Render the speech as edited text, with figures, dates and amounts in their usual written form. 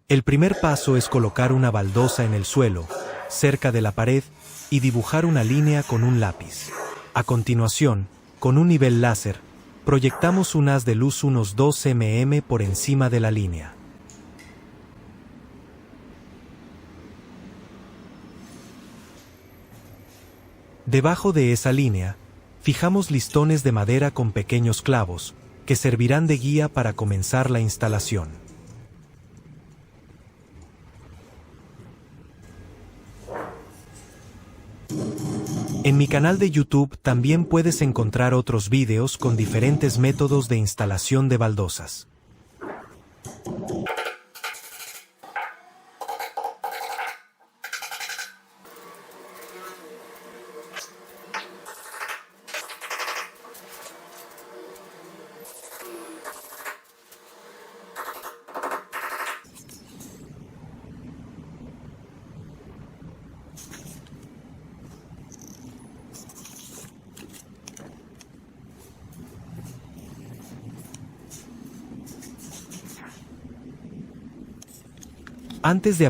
El primer paso es colocar una baldosa en el suelo, cerca de la pared, y dibujar una línea con un lápiz. A continuación, con un nivel láser, proyectamos un haz de luz unos 2 mm por encima de la línea. Debajo de esa línea, fijamos listones de madera con pequeños clavos, que servirán de guía para comenzar la instalación. En mi canal de YouTube también puedes encontrar otros vídeos con diferentes métodos de instalación de baldosas. Antes de